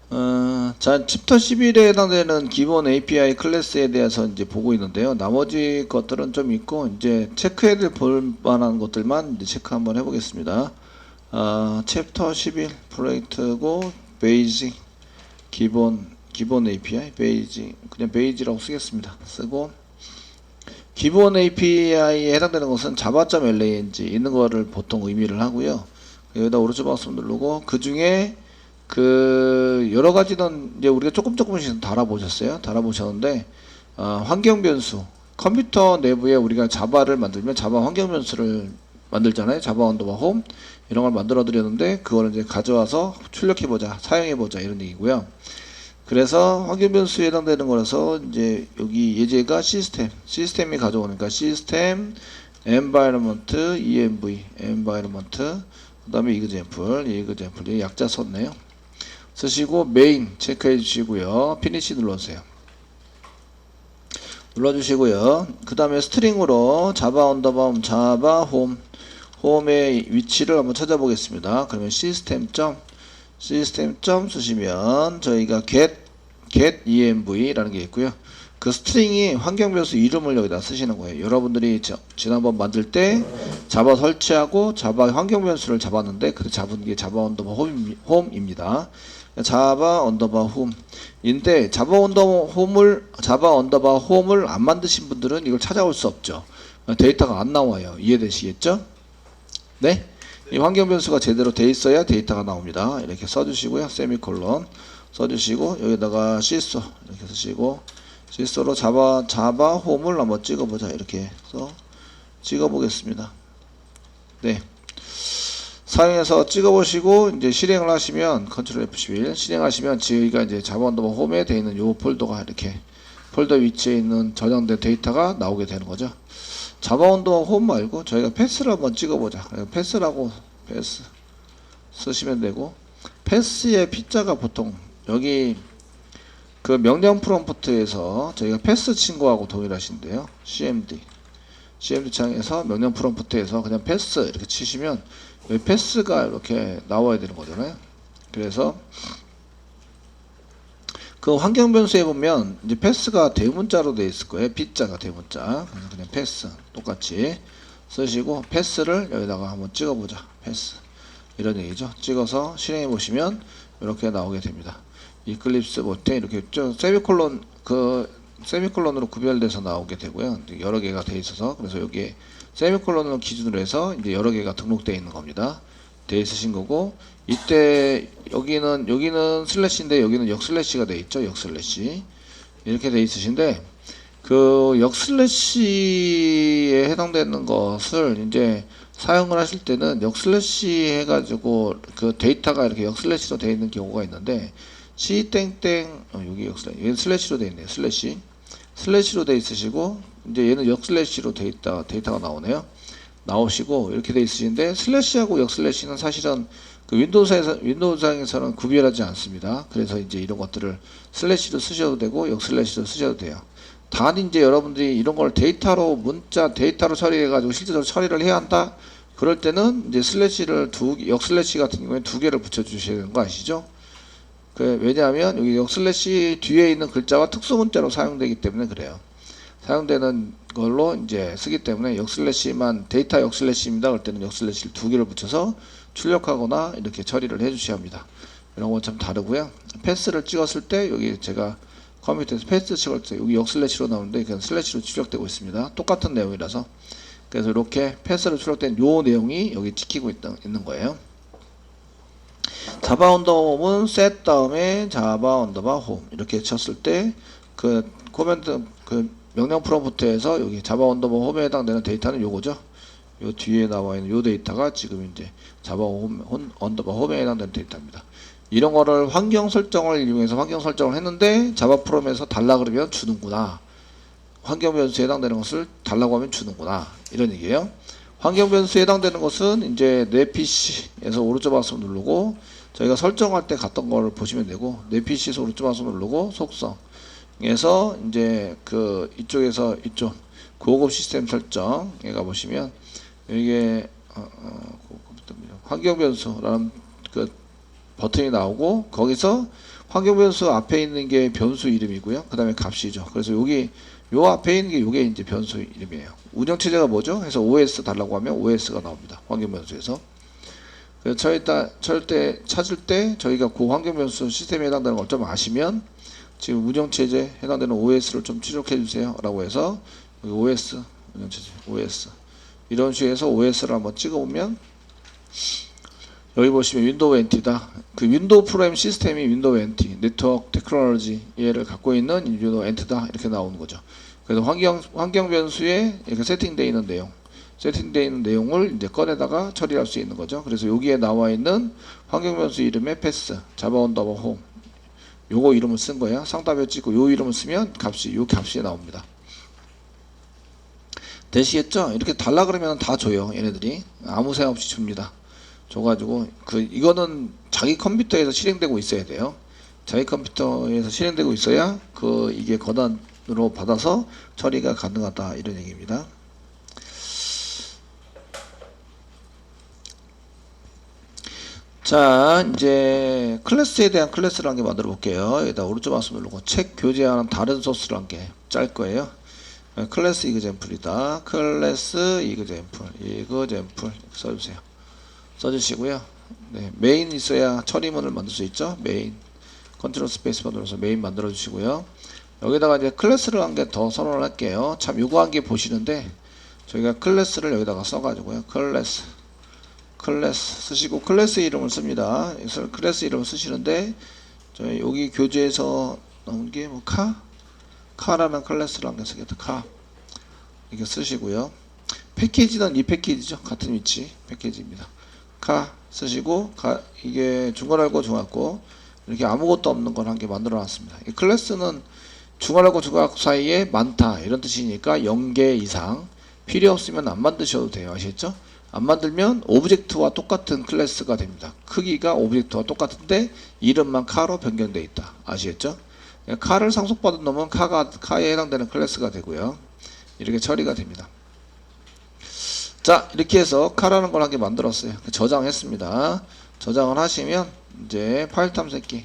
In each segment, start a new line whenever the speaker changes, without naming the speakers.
자, 챕터 11에 해당되는 기본 API 클래스에 대해서 이제 보고 있는데요. 나머지 것들은 좀 있고, 이제 체크해야 볼 만한 것들만 이제 체크 한번 해보겠습니다. 챕터 11 프로젝트고, 베이직, 기본 API, 베이직, 그냥 베이직이라고 쓰겠습니다. 쓰고, 기본 API에 해당되는 것은 java.lang 있는 거를 보통 의미를 하고요. 여기다 오른쪽 마우스 누르고, 그 중에 여러 가지는 이제 우리가 조금씩 달아보셨는데, 환경 변수, 컴퓨터 내부에 우리가 자바를 만들면 자바 환경 변수를 만들잖아요. 자바 언더바 홈 이런 걸 만들어 드렸는데, 그거를 이제 가져와서 출력해보자, 사용해보자 이런 얘기고요. 그래서 환경 변수에 해당되는 거라서 이제 여기 예제가 시스템이 가져오니까 시스템 environment environment 그 다음에 example 약자 썼네요. 쓰시고 메인 체크해 주시고요. 피니시 눌러주세요. 눌러주시고요. 그 다음에 스트링으로 자바 언더바 자바 홈의 위치를 한번 찾아보겠습니다. 그러면 시스템 점 쓰시면 저희가 get env라는 게 있고요. 그 스트링이 환경 변수 이름을 여기다 쓰시는 거예요. 여러분들이 지난번 만들 때 자바 설치하고 자바 환경 변수를 잡았는데 그 잡은 게 자바 언더바 홈입니다. 자바 언더바 홈인데 자바 언더바 홈을 안 만드신 분들은 이걸 찾아올 수 없죠. 데이터가 안 나와요. 이해되시겠죠? 네? 이 환경 변수가 제대로 돼 있어야 데이터가 나옵니다. 이렇게 써주시고요. 세미콜론 써주시고 여기다가 시소 이렇게 쓰시고 시소로 자바 홈을 한번 찍어보자. 이렇게 해서 찍어보겠습니다. 네. 사용해서 찍어보시고 이제 실행을 하시면 컨트롤 F11 실행하시면 저희가 이제 자바 언더바 홈에 되어 있는 요 폴더가 이렇게 폴더 위치에 있는 저장된 데이터가 나오게 되는 거죠. 자바 언더바 홈 말고 저희가 패스를 한번 찍어보자. 패스라고 패스 쓰시면 되고, 패스의 P자가 보통 여기 그 명령 프롬프트에서 저희가 패스 친구하고 동일하신데요. CMD 창에서 명령 프롬프트에서 그냥 패스 이렇게 치시면 여기 패스가 이렇게 나와야 되는 거잖아요. 그래서 그 환경 변수에 보면 이제 패스가 대문자로 되어 있을 거예요. P자가 대문자. 그래서 그냥 패스 똑같이 쓰시고 패스를 여기다가 한번 찍어보자. 패스 이런 얘기죠. 찍어서 실행해 보시면 이렇게 나오게 됩니다. 이클립스 못해 이렇게 세미콜론으로 구별돼서 나오게 되고요. 여러 개가 돼 있어서 그래서 여기에 세미콜론을 기준으로 해서 이제 여러 개가 등록되어 있는 겁니다. 돼 있으신 거고, 이때 여기는 슬래시인데 여기는 역슬래시가 돼 있죠. 역슬래시 이렇게 돼 있으신데 그 역슬래시에 해당되는 것을 이제 사용을 하실 때는 역슬래시 해가지고 그 데이터가 이렇게 역슬래시로 되어 있는 경우가 있는데 C 여기 역슬래시 얘는 슬래시로 되어 있네요. 슬래시로 되어 있으시고 이제 얘는 역슬래시로 되어 있다 데이터가 나오시고 이렇게 되어 있으신데 슬래시하고 역슬래시는 사실은 그 윈도우상에서는 구별하지 않습니다. 그래서 이제 이런 것들을 슬래시로 쓰셔도 되고 역슬래시로 쓰셔도 돼요. 단 이제 여러분들이 이런 걸 데이터로 처리해가지고 실제로 처리를 해야 한다. 그럴 때는 이제 역슬래시 같은 경우에 두 개를 붙여주셔야 되는 거 아시죠? 왜냐하면 여기 역슬래시 뒤에 있는 글자가 특수문자로 사용되기 때문에 그래요. 사용되는 걸로 이제 쓰기 때문에 데이터 역슬래시입니다. 그럴 때는 역슬래시를 두 개를 붙여서 출력하거나 이렇게 처리를 해주셔야 합니다. 이런 건 좀 다르고요. 패스를 찍었을 때 여기 제가 컴퓨터에서 패스 찍을 때 여기 역슬래시로 나오는데 그냥 슬래시로 출력되고 있습니다. 똑같은 내용이라서. 그래서 이렇게 패스로 출력된 요 내용이 여기 찍히고 있는 거예요. 자바 언더홈은 set 다음에 자바 언더바 홈 이렇게 쳤을 때 그 코멘트 명령 프롬프트에서 여기 자바 언더바 홈에 해당되는 데이터는 요거죠. 요 뒤에 나와 있는 요 데이터가 지금 이제 자바 언더바 홈에 해당되는 데이터입니다. 이런 거를 환경 설정을 이용해서 환경 설정을 했는데 자바 프롬에서 달라 그러면 주는구나. 환경 변수에 해당되는 것을 달라고 하면 주는구나. 이런 얘기예요. 환경 변수에 해당되는 것은 이제 내 PC에서 오른쪽 마우스 누르고 저희가 설정할 때 갔던 거를 보시면 되고, 내 PC에서 오른쪽 마우스 누르고 속성에서 이제 이쪽에서 이쪽 고급 시스템 설정에 가보시면 이게 환경 변수라는 버튼이 나오고 거기서 환경 변수 앞에 있는 게 변수 이름이고요. 그 다음에 값이죠. 그래서 여기 요 앞에 있는 게 요게 이제 변수 이름이에요. 운영체제가 뭐죠? 해서 OS 달라고 하면 OS가 나옵니다. 환경 변수에서. 그래서 절대 찾을 때 저희가 그 환경 변수 시스템에 해당되는 걸 좀 아시면 지금 운영체제 해당되는 OS를 좀 출력해 주세요 라고 해서 여기 OS 운영체제 OS 이런 식으로 해서 OS를 한번 찍어보면 여기 보시면 윈도우 NT다. 그 윈도우 프로그램 시스템이 윈도우 NT, 네트워크 테크놀로지 얘를 갖고 있는 윈도우 NT다 이렇게 나오는 거죠. 그래서 환경 변수에 이렇게 세팅되어 있는 내용을 이제 꺼내다가 처리할 수 있는 거죠. 그래서 여기에 나와 있는 환경 변수 이름의 패스, 자바 언더바 홈 요거 이름을 쓴 거예요. 상단에 찍고 요 이름을 쓰면 요 값이 나옵니다. 되시겠죠? 이렇게 달라 그러면 다 줘요. 얘네들이 아무 생각 없이 줍니다. 줘가지고 이거는 자기 컴퓨터에서 실행되고 있어야 돼요. 자기 컴퓨터에서 실행되고 있어야 이게 거단으로 받아서 처리가 가능하다 이런 얘기입니다. 자, 이제 클래스에 대한 클래스를 한 개 만들어 볼게요. 여기다 오른쪽 마우스 누르고 책 교재하는 다른 소스를 한 개 짤 거예요. 클래스 이그젬플이다. 클래스 이그젬플 써주세요. 써주시고요. 네, 메인 있어야 처리문을 만들 수 있죠. 메인 컨트롤 스페이스바 눌러서 메인 만들어 주시고요. 여기다가 이제 클래스를 한 개 더 선언을 할게요. 참 요거 한 개 보시는데 저희가 클래스를 여기다가 써가지고요. 클래스 쓰시고 클래스 이름을 씁니다. 클래스 이름을 쓰시는데 저희 여기 교재에서 나온 게 뭐 카라는 클래스를 한 개 쓰겠다. 카 이렇게 쓰시고요. 패키지는 이 패키지죠. 같은 위치 패키지입니다. 카 쓰시고 이게 중괄호고 중괄호 이렇게 아무것도 없는 걸 한 개 만들어 놨습니다. 이 클래스는 중괄호고 중괄호 사이에 많다 이런 뜻이니까 0개 이상 필요 없으면 안 만드셔도 돼요. 아시겠죠? 안 만들면 오브젝트와 똑같은 클래스가 됩니다. 크기가 오브젝트와 똑같은데 이름만 카로 변경되어 있다. 아시겠죠? 카를 상속받은 놈은 카에 해당되는 클래스가 되고요. 이렇게 처리가 됩니다. 자, 이렇게 해서 카라는 걸 한 개 만들었어요. 저장했습니다. 저장을 하시면 이제 파일 탐색기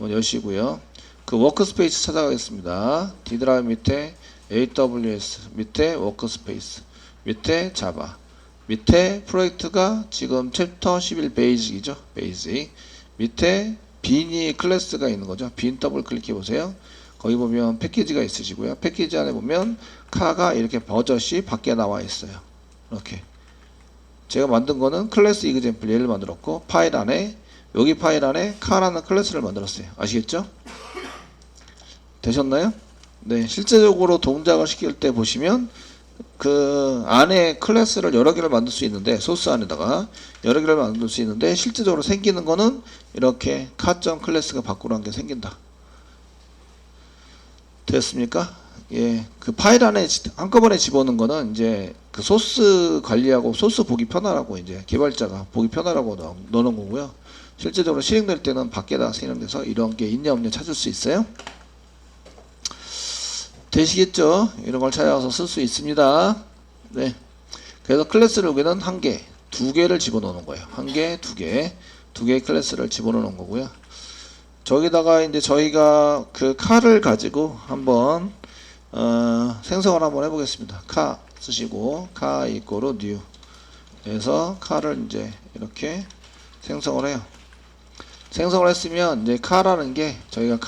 여시고요. 그 워크스페이스 찾아가겠습니다. D 드라이브 밑에 AWS 밑에 워크스페이스 밑에 자바 밑에 프로젝트가 지금 챕터 11 베이직이죠. 베이직 밑에 빈이 클래스가 있는 거죠. 빈 더블 클릭해 보세요. 거기 보면 패키지가 있으시고요. 패키지 안에 보면 카가 이렇게 버젓이 밖에 나와 있어요. 이렇게 제가 만든 거는 클래스 이그젬플 얘를 만들었고 여기 파일 안에 카라는 클래스를 만들었어요. 아시겠죠? 되셨나요? 네, 실제적으로 동작을 시킬 때 보시면 그 안에 클래스를 여러 개를 만들 수 있는데 소스 안에다가 여러 개를 만들 수 있는데 실제적으로 생기는 거는 이렇게 카.클래스가 클래스가 밖으로 한 개 생긴다. 됐습니까? 예, 그 파일 안에 한꺼번에 집어넣는 거는 이제 그 소스 관리하고 소스 보기 편하라고 이제 개발자가 보기 편하라고 넣는 거고요. 실제적으로 실행될 때는 밖에다 실행돼서 이런 게 있냐 없냐 찾을 수 있어요. 되시겠죠? 이런 걸 찾아서 쓸 수 있습니다. 네. 그래서 클래스를 여기는 한 개, 두 개를 집어넣는 거예요. 한 개, 두 개의 클래스를 집어넣는 거고요. 저기다가 이제 저희가 그 카를 가지고 한번 생성을 한번 해보겠습니다. 카 쓰시고 카 이꼬르 뉴 그래서 카를 이제 이렇게 생성을 해요. 생성을 했으면 이제 카라는 게 저희가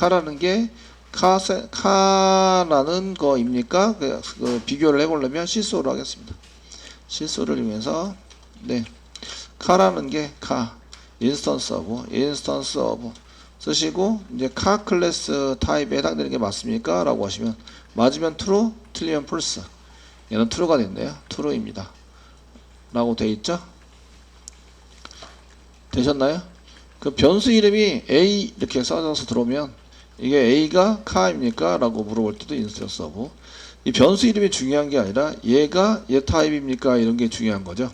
카라는 거입니까? 그 비교를 해보려면 실수로 하겠습니다. 실수를 이용해서 네 카라는 게 인스턴스 오브 쓰시고 이제 카 클래스 타입에 해당되는 게 맞습니까? 라고 하시면 맞으면 true, 틀리면 false. 얘는 true가 됐네요. true입니다. 라고 돼 있죠? 되셨나요? 그 변수 이름이 A 이렇게 써져서 들어오면 이게 A가 카입니까? 라고 물어볼 때도 인스턴스 오브. 이 변수 이름이 중요한 게 아니라 얘가 얘 타입입니까? 이런 게 중요한 거죠.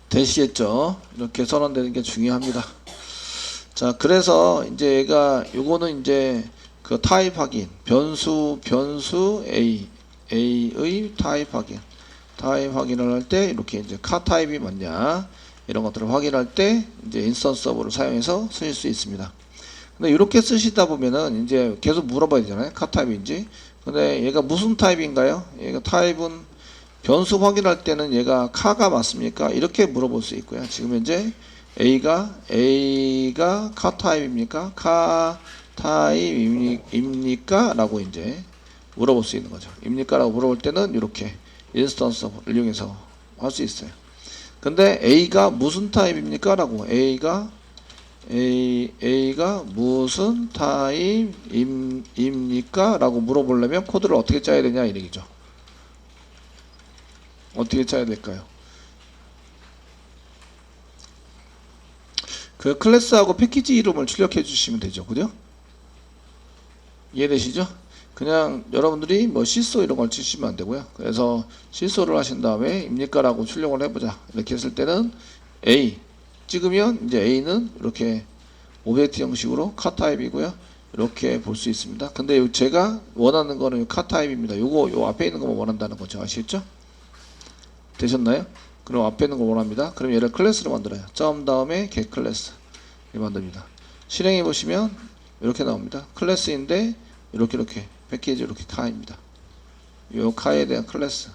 되시겠죠? 이렇게 선언되는 게 중요합니다. 자, 그래서 이제 얘가 요거는 이제 그 타입 확인, 변수 A의 타입 확인을 할 때 이렇게 이제 카 타입이 맞냐, 이런 것들을 확인할 때 이제 인스턴스 서버를 사용해서 쓰실 수 있습니다. 근데 이렇게 쓰시다 보면은 이제 계속 물어봐야 되잖아요. 카 타입인지. 근데 얘가 무슨 타입인가요? 얘가 타입은 변수 확인할 때는 얘가 카가 맞습니까? 이렇게 물어볼 수 있고요. 지금 현재 A가 카 타입입니까? 카 타입입니까? 라고 이제 물어볼 수 있는 거죠. 입니까? 라고 물어볼 때는 이렇게 인스턴스를 이용해서 할 수 있어요. 근데 A가 무슨 타입입니까? 라고 A가 무슨 타입입니까? 라고 물어보려면 코드를 어떻게 짜야 되냐 이 얘기죠. 어떻게 짜야 될까요? 그 클래스하고 패키지 이름을 출력해 주시면 되죠. 그죠? 이해되시죠? 그냥 여러분들이 뭐 시소 이런 걸 치시면 안 되고요. 그래서 시소를 하신 다음에 입니까? 라고 출력을 해보자. 이렇게 했을 때는 A 찍으면 이제 A는 이렇게 오브젝트 형식으로 카 타입이고요. 이렇게 볼 수 있습니다. 근데 제가 원하는 거는 카 타입입니다. 요 앞에 있는 거만 원한다는 거죠. 아시겠죠? 되셨나요? 그럼 앞에 있는 거 원합니다. 그럼 얘를 클래스로 만들어요. 점 다음에 get 클래스 만듭니다. 실행해 보시면 이렇게 나옵니다. 클래스인데 이렇게 패키지 이렇게 카입니다. 요 카에 대한 클래스입니다.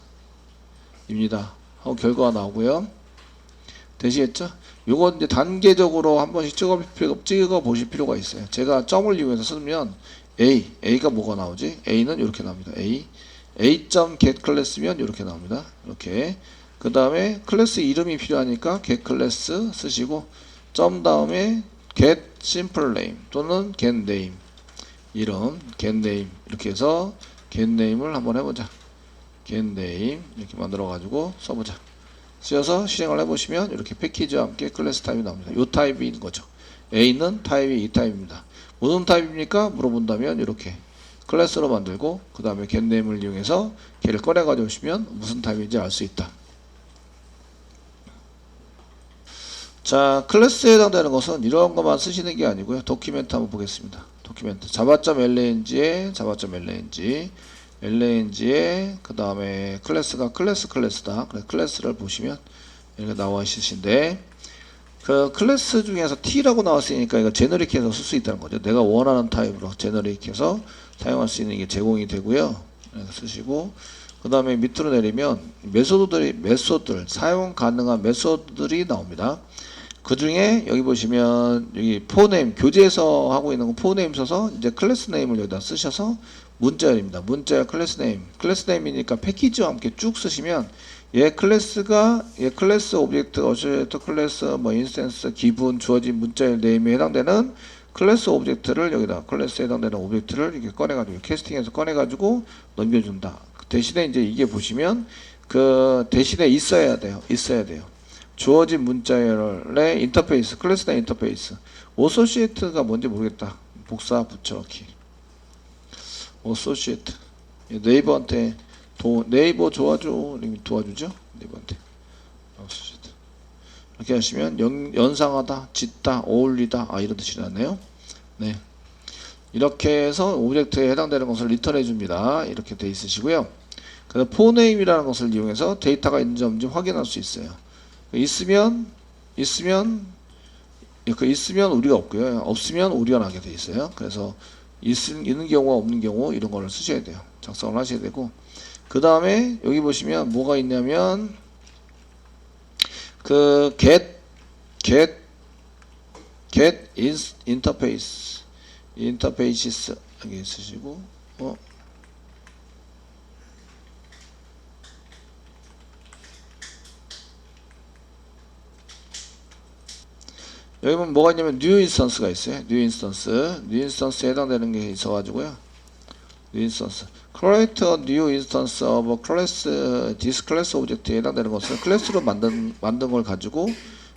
하고 결과가 나오고요. 되시겠죠? 요거 이제 단계적으로 한 번씩 찍어 보실 필요가 있어요. 제가 점을 이용해서 쓰면 A가 뭐가 나오지? A는 이렇게 나옵니다. A.get 클래스면 이렇게 나옵니다. 이렇게. 그 다음에 클래스 이름이 필요하니까 get 클래스 쓰시고 점 다음에 get simple name 또는 get name 이름 get name 이렇게 해서 get name을 한번 해보자. get name 이렇게 만들어 가지고 써보자. 쓰여서 실행을 해보시면 이렇게 패키지와 함께 클래스 타입이 나옵니다. 이 타입인 거죠. A는 타입이 이 타입입니다. 무슨 타입입니까? 물어본다면 이렇게 클래스로 만들고 그 다음에 get name을 이용해서 걔를 꺼내 가져오시면 무슨 타입인지 알 수 있다. 자, 클래스에 해당되는 것은 이런 것만 쓰시는 게 아니고요. 도큐멘트 한번 보겠습니다. 도큐멘트 java.lang에 lang에 그 다음에 클래스가 클래스다. 그래서 클래스를 보시면 이렇게 나와 있으신데 그 클래스 중에서 T라고 나왔으니까 이거 제너릭해서 쓸 수 있다는 거죠. 내가 원하는 타입으로 제너릭해서 사용할 수 있는 게 제공이 되고요. 쓰시고 그 다음에 밑으로 내리면 메소드들 사용 가능한 메소드들이 나옵니다. 그 중에 여기 보시면 여기 포네임 교재에서 하고 있는 거 포네임 써서 이제 클래스 네임을 여기다 쓰셔서 문자열입니다. 문자열 클래스 네임이니까 패키지와 함께 쭉 쓰시면 얘 클래스 오브젝트 어시에이터 클래스 뭐 인스턴스 기분 주어진 문자열 네임에 해당되는 클래스 오브젝트를 여기다 클래스에 해당되는 오브젝트를 이렇게 꺼내가지고 캐스팅해서 꺼내가지고 넘겨준다. 대신에 이제 이게 보시면 그 대신에 있어야 돼요. 주어진 문자열의 인터페이스, 클래스 내 인터페이스. 어소시에이트가 뭔지 모르겠다. 복사 붙여넣기. 어소시에이트. 네이버한테 네이버 도와주죠? 네이버한테. 어소시에이트. 이렇게 하시면 연상하다, 짓다, 어울리다. 이런 뜻이 나네요. 네. 이렇게 해서 오브젝트에 해당되는 것을 리턴해 줍니다. 이렇게 돼 있으시고요. 그래서 포네임이라는 것을 이용해서 데이터가 있는지 없는지 확인할 수 있어요. 있으면 우리가 없고요. 없으면 우리가 나게 돼 있어요. 그래서 있는 경우와 없는 경우 이런 거를 쓰셔야 돼요. 작성을 하셔야 되고 그 다음에 여기 보시면 뭐가 있냐면 그 get interfaces 여기 쓰시고 여기 보면 뭐가 있냐면 new instance가 있어요. new instance에 해당되는 게 있어가지고요. new instance create a new instance of class this class object에 해당되는 것을 클래스로 만든 걸 가지고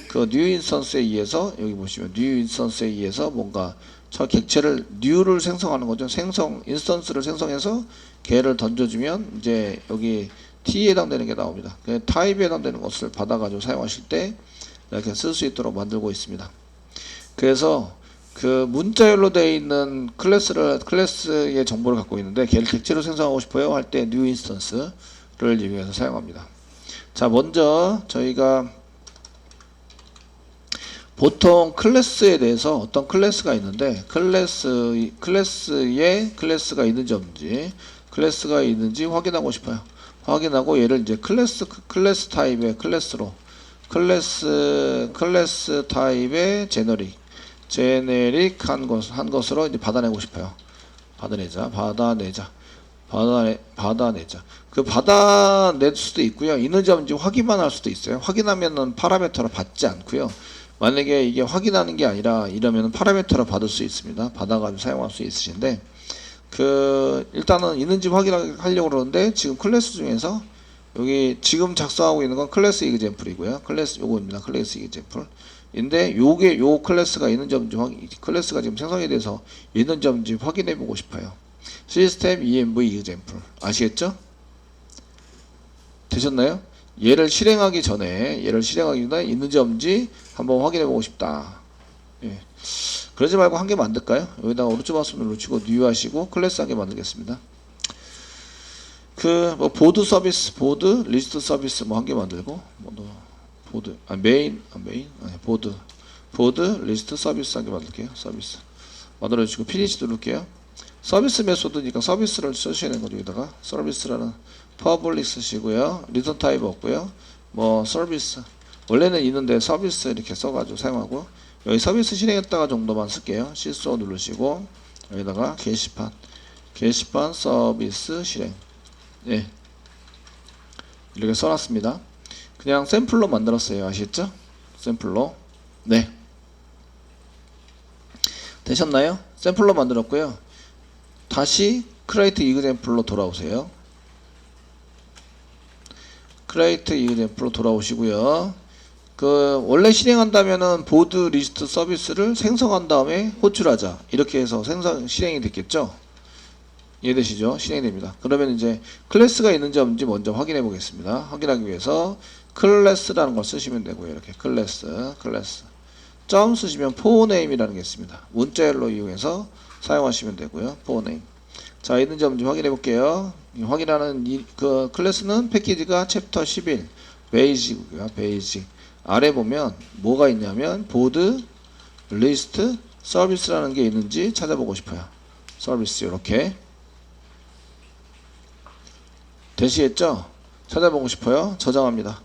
그 new instance에 의해서 여기 보시면 new instance에 의해서 뭔가 저 객체를 new를 생성하는 거죠. 인스턴스를 생성해서 걔를 던져주면 이제 여기 t에 해당되는 게 나옵니다. 타입에 해당되는 것을 받아가지고 사용하실 때 이렇게 쓸 수 있도록 만들고 있습니다. 그래서 그 문자열로 되어 있는 클래스의 정보를 갖고 있는데 걔를 객체로 생성하고 싶어요 할 때 new instance를 이용해서 사용합니다. 자, 먼저 저희가 보통 클래스에 대해서 어떤 클래스가 있는데 클래스에 클래스가 있는지 없는지 클래스가 있는지 확인하고 싶어요. 확인하고 얘를 이제 클래스 타입의 클래스로 클래스 타입의 제네릭 한 것으로 이제 받아내고 싶어요. 받아내자. 그 받아낼 수도 있고요. 있는지 없는지 확인만 할 수도 있어요. 확인하면은 파라미터로 받지 않고요. 만약에 이게 확인하는 게 아니라 이러면 파라미터로 받을 수 있습니다. 받아가지고 사용할 수 있으신데 일단은 있는지 확인하려고 그러는데 지금 클래스 중에서 여기 지금 작성하고 있는 건 클래스 이그젬플이고요. 요거입니다. 클래스 이그젬플. 인데 요 클래스가 있는지 없는지 클래스가 지금 생성이 돼서 있는지 없는지 확인해 보고 싶어요. 시스템 env 이그젬플 아시겠죠? 되셨나요? 얘를 실행하기 전에 있는지 없는지 한번 확인해 보고 싶다. 예. 그러지 말고 한 개 만들까요? 여기다가 오른쪽 마우스 누르시고 뉴 하시고 클래스 한 개 만들겠습니다. 보드 서비스, 보드 리스트 서비스 한 개 만들고 보드 리스트 서비스 한 개 만들게요. 서비스 만들어 주시고 피니시 누를게요. 서비스 메소드니까 서비스를 쓰셔야 되는 거죠. 여기다가 서비스라는 퍼블릭 쓰시고요. 리턴 타입 없고요. 서비스 원래는 있는데 서비스 이렇게 써가지고 사용하고 여기 서비스 실행했다가 정도만 쓸게요. 실수 누르시고 여기다가 게시판 서비스 실행 예 이렇게 써놨습니다. 그냥 샘플로 만들었어요. 아시겠죠? 샘플로 네 되셨나요? 샘플로 만들었고요. 다시 create example로 돌아오세요. create example로 돌아오시고요. 원래 실행한다면은 보드 리스트 서비스를 생성한 다음에 호출하자 이렇게 해서 실행이 됐겠죠? 이해되시죠? 실행이 됩니다. 그러면 이제 클래스가 있는지 없는지 먼저 확인해 보겠습니다. 확인하기 위해서 클래스라는 걸 쓰시면 되고요. 이렇게 클래스 점 쓰시면 포네임이라는 게 있습니다. 문자열로 이용해서 사용하시면 되고요. 포네임. 자, 있는지 없는지 확인해 볼게요. 확인하는 그 클래스는 패키지가 챕터 11 베이직이고요. 베이직. 아래 보면 뭐가 있냐면 보드 리스트 서비스라는 게 있는지 찾아보고 싶어요. 서비스 이렇게 되시겠죠? 찾아보고 싶어요. 저장합니다.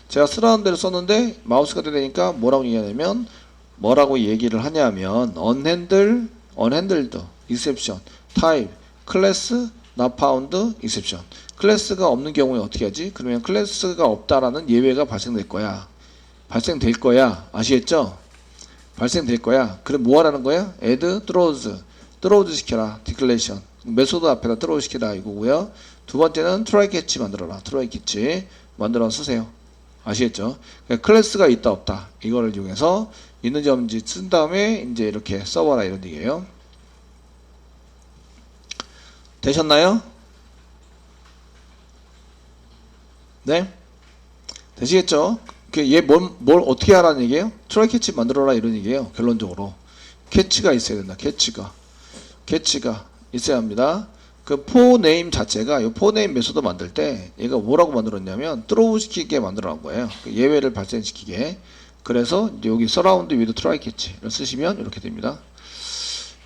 제가 쓰라는 대로 썼는데 마우스가 되니까 뭐라고 얘기하냐면 뭐라고 얘기를 하냐면 unhandled exception type class not found exception 클래스가 없는 경우에 어떻게 하지? 그러면 클래스가 없다라는 예외가 발생될 거야. 아시겠죠? 발생될 거야. 그럼 뭐 하라는 거야? add throws 시켜라. declaration 메소드 앞에다 throw 시켜라 이거고요. 두 번째는 try catch 만들어라. try catch 만들어 쓰세요. 아시겠죠? 그러니까 클래스가 있다 없다 이거를 이용해서 있는지 없는지 쓴 다음에 이제 이렇게 써봐라 이런 얘기예요. 되셨나요? 네? 되시겠죠? 얘 뭘 어떻게 하라는 얘기예요? 트라이 캐치 만들어라 이런 얘기예요. 결론적으로 캐치가 있어야 된다. 캐치가 있어야 합니다. 그 포네임 자체가 이 포네임 메소드 만들 때 얘가 뭐라고 만들었냐면 throw 시키게 만들어 놓은 거예요. 예외를 발생시키게. 그래서 여기 surround with try catch를 쓰시면 이렇게 됩니다.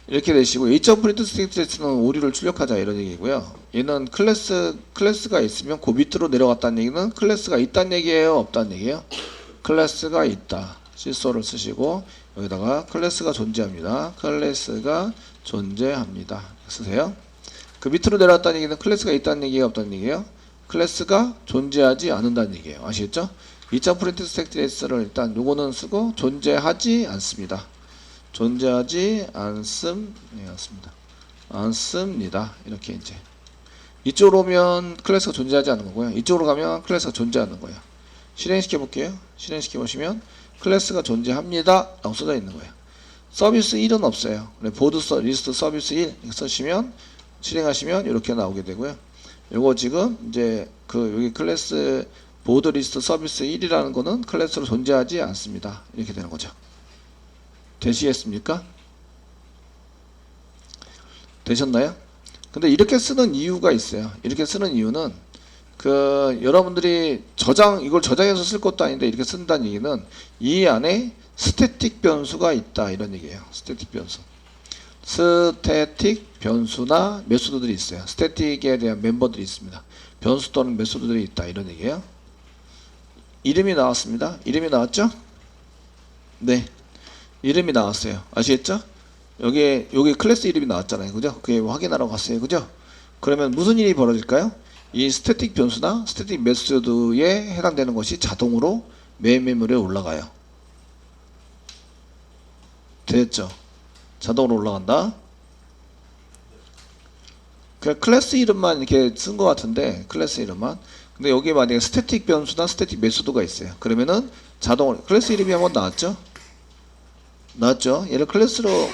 이렇게 되시고 a.print 스테이트는 오류를 출력하자 이런 얘기고요. 얘는 클래스가 있으면 그 밑으로 내려갔다는 얘기는 클래스가 있다는 얘기예요, 없다는 얘기예요? 클래스가 있다. 실소를 쓰시고 여기다가 클래스가 존재합니다. 클래스가 존재합니다. 쓰세요. 그 밑으로 내려갔다는 얘기는 클래스가 있다는 얘기가 없다는 얘기예요? 클래스가 존재하지 않는다는 얘기예요. 아시겠죠? a.print 스테이트를 일단 요거는 쓰고 존재하지 않습니다. 존재하지 않습니다. 이렇게 이제 이쪽으로 오면 클래스가 존재하지 않는 거고요. 이쪽으로 가면 클래스가 존재하는 거예요. 실행시켜 볼게요. 실행시켜 보시면 클래스가 존재합니다 라고 써져 있는 거예요. 서비스 1은 없어요. 보드 리스트 서비스 1 쓰시면 실행하시면 이렇게 나오게 되고요. 요거 지금 이제 여기 클래스 보드 리스트 서비스 1이라는 거는 클래스로 존재하지 않습니다. 이렇게 되는 거죠. 되시겠습니까? 되셨나요? 근데 이렇게 쓰는 이유가 있어요. 이렇게 쓰는 이유는 여러분들이 이걸 저장해서 쓸 것도 아닌데 이렇게 쓴다는 얘기는 이 안에 스태틱 변수가 있다 이런 얘기예요. 스태틱 변수. 스태틱 변수나 메소드들이 있어요. 스태틱에 대한 멤버들이 있습니다. 변수 또는 메소드들이 있다 이런 얘기예요. 이름이 나왔습니다. 이름이 나왔죠? 네. 이름이 나왔어요. 아시겠죠? 여기 클래스 이름이 나왔잖아요. 그죠? 그게 확인하러 갔어요. 그죠? 그러면 무슨 일이 벌어질까요? 이 스태틱 변수나 스태틱 메소드에 해당되는 것이 자동으로 메인 메모리에 올라가요. 됐죠? 자동으로 올라간다. 그 클래스 이름만 이렇게 쓴 것 같은데 클래스 이름만. 근데 여기에 만약에 스태틱 변수나 스태틱 메소드가 있어요. 그러면은 자동으로 클래스 이름이 한번 나왔죠? 나왔죠? 얘를 클래스로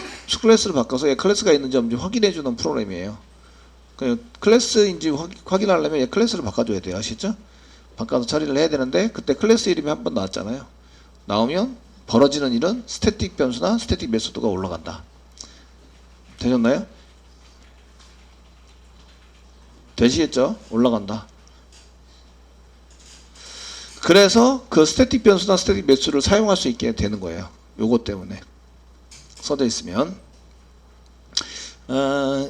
바꿔서 얘 클래스가 있는지 없는지 확인해주는 프로그램이에요. 클래스인지 확인하려면 얘 클래스를 바꿔줘야 돼요. 아시죠? 바꿔서 처리를 해야 되는데 그때 클래스 이름이 한 번 나왔잖아요. 나오면 벌어지는 일은 스태틱 변수나 스태틱 메소드가 올라간다. 되셨나요? 되시겠죠? 올라간다. 그래서 그 스태틱 변수나 스태틱 메소드를 사용할 수 있게 되는 거예요. 요것 때문에 써져 있으면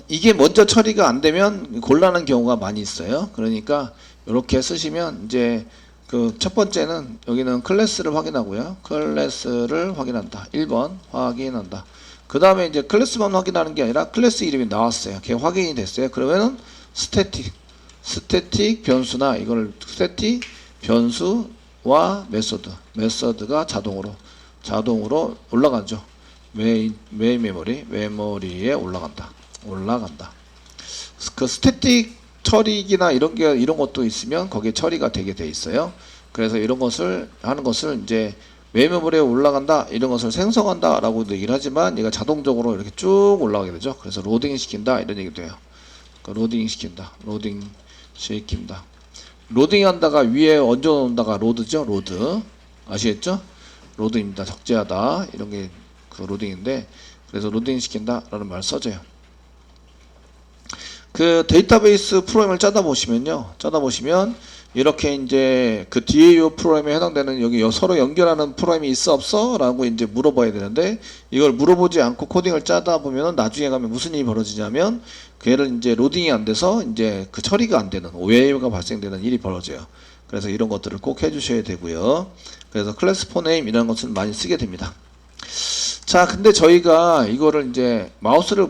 이게 먼저 처리가 안 되면 곤란한 경우가 많이 있어요. 그러니까 이렇게 쓰시면 이제 그 첫 번째는 여기는 클래스를 확인하고요. 클래스를 확인한다. 1번 확인한다. 그 다음에 이제 클래스만 확인하는 게 아니라 클래스 이름이 나왔어요. 그게 확인이 됐어요. 그러면은 스태틱 변수나 이걸 스태틱 변수와 메소드가 자동으로 올라가죠. 메인 메모리에 올라간다. 그 스태틱 처리기나 이런 것도 있으면 거기에 처리가 되게 돼 있어요. 그래서 이런 것을 하는 것을 이제 메인 메모리에 올라간다 이런 것을 생성한다라고도 얘기를 하지만 얘가 자동적으로 이렇게 쭉 올라가게 되죠. 그래서 로딩 시킨다 이런 얘기도 해요. 그러니까 로딩 시킨다. 로딩한다가 위에 얹어 놓는다가 로드죠. 로드 아시겠죠? 로드입니다. 적재하다 이런 게 그 로딩인데 그래서 로딩 시킨다라는 말 써져요. 그 데이터베이스 프로그램을 짜다 보시면 이렇게 이제 그 DAO 프로그램에 해당되는 여기 서로 연결하는 프로그램이 있어 없어? 라고 이제 물어봐야 되는데 이걸 물어보지 않고 코딩을 짜다 보면은 나중에 가면 무슨 일이 벌어지냐면 걔를 이제 로딩이 안 돼서 이제 그 처리가 안 되는 오해가 발생되는 일이 벌어져요. 그래서 이런 것들을 꼭 해주셔야 되고요. 그래서 클래스 포네임 이라는 것을 많이 쓰게 됩니다. 자, 근데 저희가 이거를 이제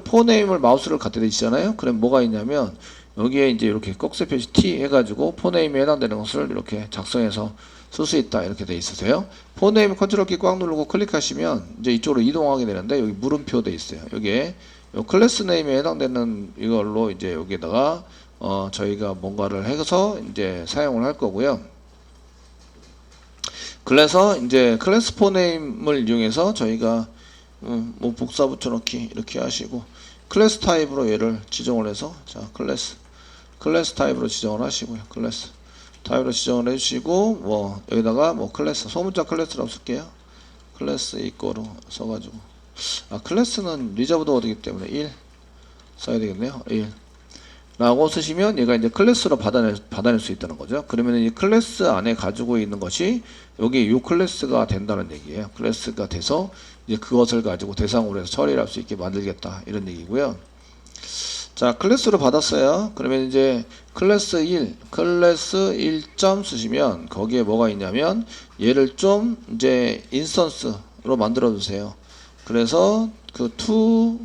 포네임을 마우스를 갖다 대시잖아요. 그럼 뭐가 있냐면 여기에 이제 이렇게 꺽쇠 표시 T 해가지고 포네임에 해당되는 것을 이렇게 작성해서 쓸 수 있다 이렇게 돼 있으세요. 포네임 컨트롤 키 꽉 누르고 클릭하시면 이제 이쪽으로 이동하게 되는데 여기 물음표 돼 있어요. 여기에 요 클래스 네임에 해당되는 이걸로 이제 여기다가 저희가 뭔가를 해서 이제 사용을 할 거고요. 그래서 이제 클래스 포네임을 이용해서 저희가 뭐 복사 붙여넣기 이렇게 하시고 클래스 타입으로 얘를 지정을 해서 자 클래스 타입으로 지정을 하시고요. 클래스 타입으로 지정을 해주시고 뭐 여기다가 뭐 클래스 소문자 클래스라고 쓸게요. 클래스 이꼬로 써가지고 클래스는 리저브드 워드이기 때문에 1 써야 되겠네요. 1 라고 쓰시면 얘가 이제 클래스로 받아낼 수 있다는 거죠. 그러면 이 클래스 안에 가지고 있는 것이 여기 이 클래스가 된다는 얘기예요. 클래스가 돼서 이제 그것을 가지고 대상으로 해서 처리를 할 수 있게 만들겠다 이런 얘기고요. 자, 클래스로 받았어요. 그러면 이제 클래스 1점 쓰시면 거기에 뭐가 있냐면 얘를 좀 이제 인스턴스로 만들어 주세요. 그래서 그 to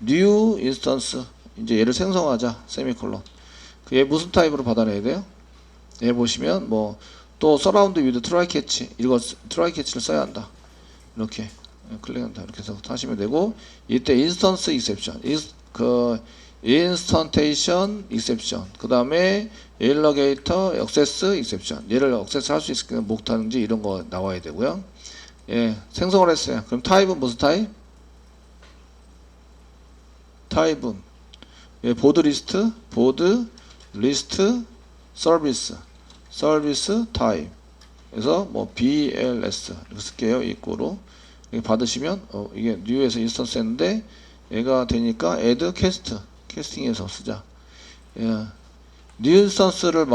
new instance 이제 얘를 생성하자 세미콜론. 그얘 무슨 타입으로 받아내야 돼요? 얘 보시면 뭐 또 서라운드 위드 트라이 캐치 이거 트라이 캐치를 써야 한다. 이렇게 클릭한다 이렇게 해서 하시면 되고 이때 인스턴스 익셉션 인스턴테이션 익셉션 그 다음에 일러게이터 액세스 익셉션 얘를 액세스 할 수 있게 못하는지 이런 거 나와야 되고요. 예, 생성을 했어요. 그럼 타입은 무슨 타입? 타입은 예, 보드 리스트 서비스 타입 그래서 뭐 BLS 이렇게 쓸게요. 이꼬로 받으시면 이게 뉴에서 인스턴스 했는데 얘가 되니까 add 캐스팅해서 쓰자. 예. 뉴 인스턴스에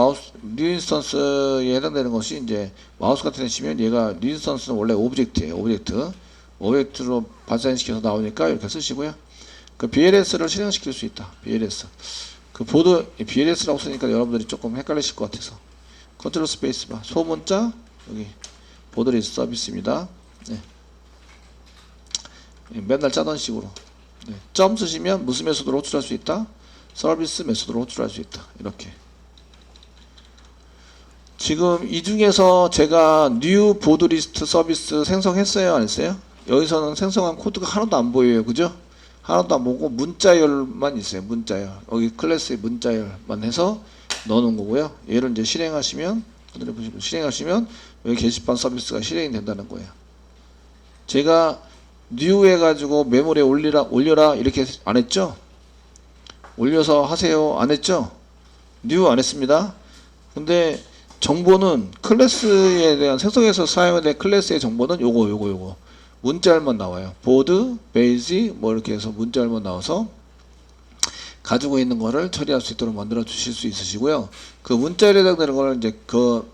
해당되는 것이 이제 마우스 같은 데 치면 얘가 뉴 인스턴스는 원래 오브젝트예요. 오브젝트. 오브젝트로 발산시켜서 나오니까 이렇게 쓰시고요. 그 BLS를 실행시킬 수 있다. BLS. 그 보드 BLS라고 쓰니까 여러분들이 조금 헷갈리실 것 같아서 컨트롤 스페이스바 소문자 여기 보드리스트 서비스입니다. 네. 맨날 짜던 식으로 네. 점 쓰시면 무슨 메소드로 호출할 수 있다? 서비스 메소드로 호출할 수 있다. 이렇게 지금 이 중에서 제가 new 보드 리스트 서비스 생성했어요? 안 했어요? 여기서는 생성한 코드가 하나도 안 보여요. 그죠? 하나도 안 보고 문자열만 있어요. 문자열. 여기 클래스의 문자열만 해서 넣어놓은 거고요. 얘를 이제 실행하시면 실행하시면 여기 게시판 서비스가 실행이 된다는 거예요. 제가 new 해가지고 메모리에 올려라 이렇게 안 했죠? 올려서 하세요 안 했죠? new 안 했습니다. 근데 정보는 클래스에 대한 생성해서 사용해야 될 클래스의 정보는 요거 문자열만 나와요. 보드, 베이지 뭐 이렇게 해서 문자열만 나와서 가지고 있는 거를 처리할 수 있도록 만들어 주실 수 있으시고요. 그 문자열에 해당되는 거를 이제 그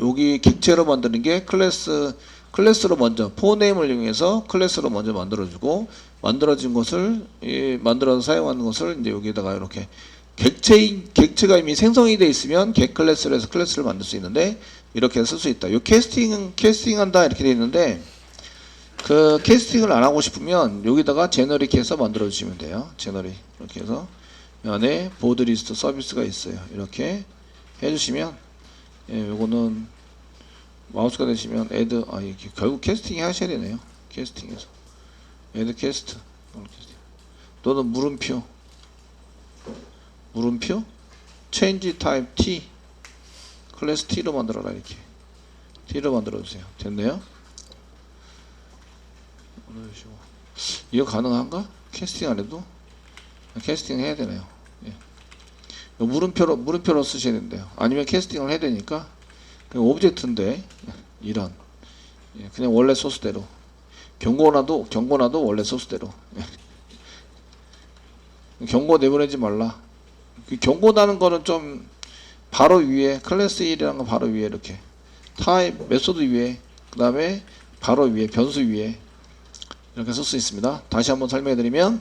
여기 객체로 만드는 게 클래스로 먼저 포네임을 이용해서 클래스로 먼저 만들어주고 만들어진 것을 만들어서 사용하는 것을 이제 여기다가 이렇게 객체가 이미 생성이 되어 있으면 객 클래스로 해서 클래스를 만들 수 있는데 이렇게 쓸 수 있다. 요 캐스팅한다 이렇게 되어 있는데 그 캐스팅을 안 하고 싶으면 여기다가 제너릭 해서 만들어 주시면 돼요. 제너릭 이렇게 해서 이 안에 보드 리스트 서비스가 있어요. 이렇게 해주시면 요거는 마우스가 되시면 애드 이렇게 결국 캐스팅 하셔야 되네요. 캐스팅에서 애드 캐스트 또는 물음표 change type T 클래스 T로 만들어라 이렇게 T로 만들어주세요. 됐네요. 이거 가능한가? 캐스팅 안 해도? 캐스팅 해야 되네요. 예. 물음표로 쓰셔야 된대요. 아니면 캐스팅을 해야 되니까 그냥 오브젝트인데 이런 그냥 원래 소스대로 경고나도 원래 소스대로 경고 내보내지 말라. 경고 나는 거는 좀 바로 위에 클래스 1이라는 거 바로 위에 이렇게 타입 메소드 위에 그 다음에 바로 위에 변수 위에 이렇게 쓸 수 있습니다. 다시 한번 설명해 드리면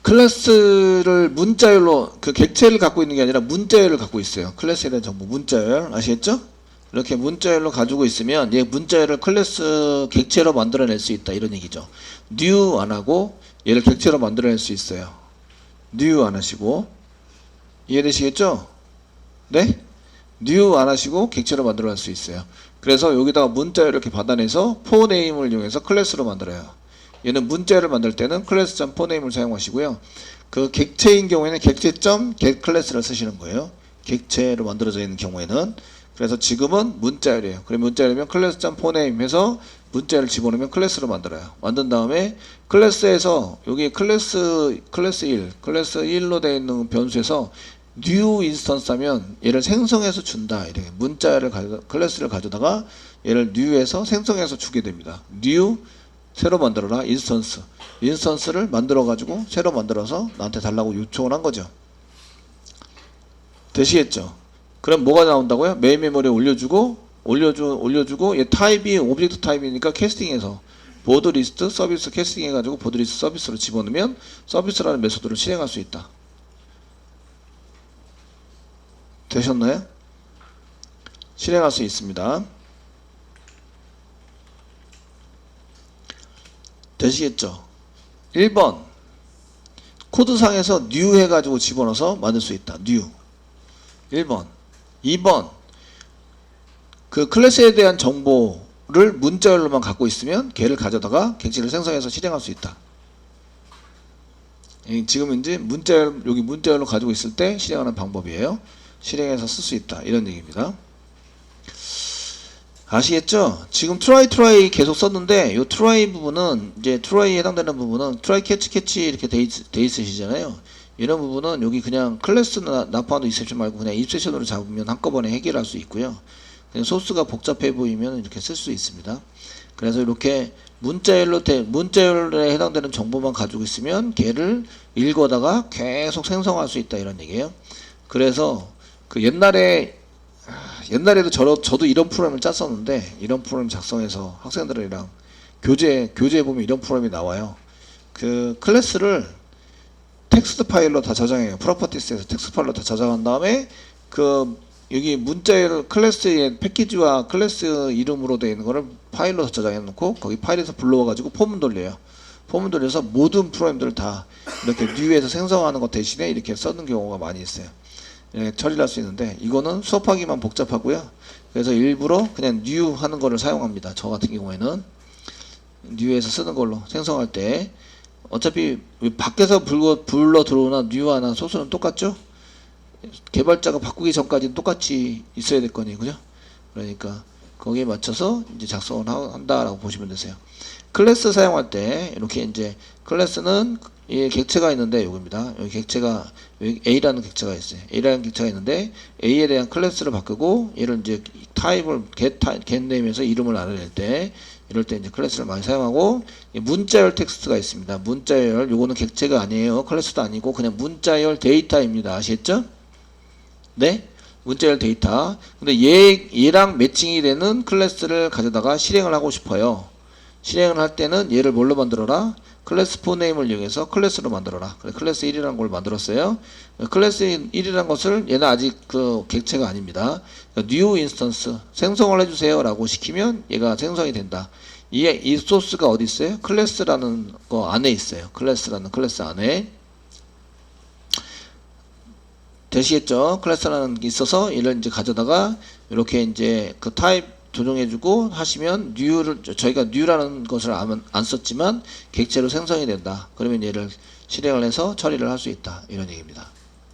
클래스를 문자열로 그 객체를 갖고 있는 게 아니라 문자열을 갖고 있어요. 클래스에 대한 정보 문자열 아시겠죠? 이렇게 문자열로 가지고 있으면 얘 문자열을 클래스 객체로 만들어낼 수 있다 이런 얘기죠. new 안 하고 얘를 객체로 만들어낼 수 있어요. new 안 하시고 이해되시겠죠? 네? new 안 하시고 객체로 만들어낼 수 있어요. 그래서 여기다가 문자열을 이렇게 받아내서 포네임을 이용해서 클래스로 만들어요. 얘는 문자열을 만들 때는 클래스.포네임을 사용하시고요. 그 객체인 경우에는 객체.getClass를 쓰시는 거예요. 객체로 만들어져 있는 경우에는. 그래서 지금은 문자열이에요. 그럼 문자열이면 클래스.포네임 해서 문자열을 집어넣으면 클래스로 만들어요. 만든 다음에 클래스에서 여기 클래스 1로 되어 있는 변수에서 new 인스턴스 하면 얘를 생성해서 준다. 이렇게 문자열을 클래스를 가져다가 얘를 new에서 생성해서 주게 됩니다. new 새로 만들어라 인스턴스를 만들어 가지고 새로 만들어서 나한테 달라고 요청을 한 거죠. 되시겠죠? 그럼 뭐가 나온다고요? 메인 메모리에 올려주고 얘 타입이 오브젝트 타입이니까 캐스팅해서 보드 리스트 서비스 캐스팅 해가지고 보드 리스트 서비스로 집어넣으면 서비스라는 메소드를 실행할 수 있다. 되셨나요? 실행할 수 있습니다. 되시겠죠? 1번 코드상에서 new 해가지고 집어넣어서 만들 수 있다. new 1번 2번 그 클래스에 대한 정보를 문자열로만 갖고 있으면 걔를 가져다가 객체를 생성해서 실행할 수 있다. 지금 이제 여기 문자열로 가지고 있을 때 실행하는 방법이에요. 실행해서 쓸 수 있다 이런 얘기입니다. 아시겠죠? 지금 try 계속 썼는데 이 try 부분은 이제 try에 해당되는 부분은 try catch 이렇게 돼 있으시잖아요. 이런 부분은 여기 그냥 클래스 납부한도 인셉션 말고 그냥 인셉션으로 잡으면 한꺼번에 해결할 수 있고요. 그냥 소스가 복잡해 보이면 이렇게 쓸 수 있습니다. 그래서 이렇게 문자열에 해당되는 정보만 가지고 있으면 걔를 읽어다가 계속 생성할 수 있다 이런 얘기예요. 그래서 그 옛날에 옛날에도 저도 이런 프로그램을 짰었는데, 이런 프로그램 작성해서 학생들이랑 교재 보면 이런 프로그램이 나와요. 그 클래스를 텍스트 파일로 다 저장해요. 프로퍼티스에서 텍스트 파일로 다 저장한 다음에 그 여기 문자열 클래스의 패키지와 클래스 이름으로 되어 있는 거를 파일로 저장해 놓고 거기 파일에서 불러와 가지고 폼을 돌려요. 폼을 돌려서 모든 프로그램들을 다 이렇게 뉴에서 생성하는 것 대신에 이렇게 쓰는 경우가 많이 있어요. 예, 처리를 할 수 있는데 이거는 수업하기만 복잡하고요. 그래서 일부러 그냥 new 하는 거를 사용합니다. 저 같은 경우에는 뉴에서 쓰는 걸로 생성할 때 어차피 밖에서 불러 들어오나 뉴하나 소스는 똑같죠? 개발자가 바꾸기 전까지는 똑같이 있어야 될 거니, 그죠? 그러니까 거기에 맞춰서 이제 작성을 한다라고 보시면 되세요. 클래스 사용할 때 이렇게 이제 클래스는 이 객체가 있는데 요겁니다. 여기 객체가 A라는 객체가 있어요. A라는 객체가 있는데 A에 대한 클래스를 바꾸고 얘를 이제 타입을 getName에서 이름을 나눠낼 때 이럴 때 이제 클래스를 많이 사용하고 문자열 텍스트가 있습니다. 문자열 요거는 객체가 아니에요. 클래스도 아니고 그냥 문자열 데이터입니다. 아시겠죠? 네? 문자열 데이터. 근데 얘랑 매칭이 되는 클래스를 가져다가 실행을 하고 싶어요. 실행을 할 때는 얘를 뭘로 만들어라? 클래스 포네임을 이용해서 클래스로 만들어라. 그래, 클래스 1이라는 걸 만들었어요. 클래스 1이라는 것을 얘는 아직 그 객체가 아닙니다. new instance 생성을 해주세요 라고 시키면 얘가 생성이 된다. 이 소스가 어디 있어요? 클래스라는 거 안에 있어요. 클래스라는 클래스 안에. 되시겠죠? 클래스라는 게 있어서 얘를 이제 가져다가 이렇게 이제 그 타입 조정해주고 하시면 new를 저희가 new라는 것을 안 썼지만 객체로 생성이 된다. 그러면 얘를 실행을 해서 처리를 할 수 있다. 이런 얘기입니다.